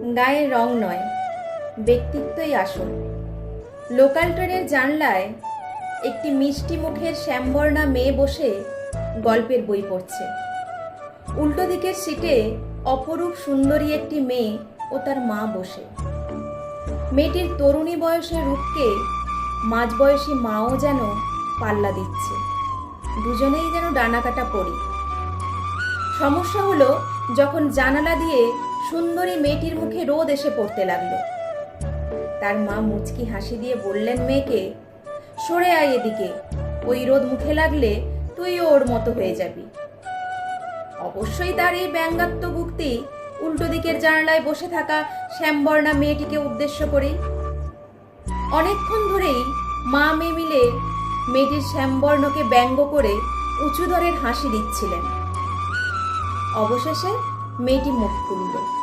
গায়ের রং নয়, ব্যক্তিত্বই আসল। লোকাল ট্রেনের জানলায় একটি মিষ্টি মুখের শ্যামবর্ণা মেয়ে বসে গল্পের বই পড়ছে। উল্টো দিকের সিটে অপরূপ সুন্দরী একটি মেয়ে ও তার মা বসে। মেয়েটির তরুণী বয়সের রূপকে মাঝবয়সী মাও যেন পাল্লা দিচ্ছে। দুজনেই যেন ডানাকাটা পড়ি। সমস্যা হলো যখন জানালা দিয়ে সুন্দরী মেয়েটির মুখে রোদ এসে পড়তে লাগলো। তার মা মুচকি হাসি দিয়ে বললেন মেয়েকে, সরে আয় এদিকে, ওই রোদ মুখে লাগলে তুইও ওর মতো হয়ে যাবি। অবশ্যই তার এই ব্যঙ্গাত্মক উক্তি উল্টো দিকের জানালায় বসে থাকা শ্যামবর্ণা মেয়েটিকে উদ্দেশ্য করেই। অনেকক্ষণ ধরেই মা মেয়ে মিলে মেয়েটির শ্যামবর্ণকে ব্যঙ্গ করে উঁচু দরের হাসি দিচ্ছিলেন। অবশেষে মেয়েটি মুখ খুলল।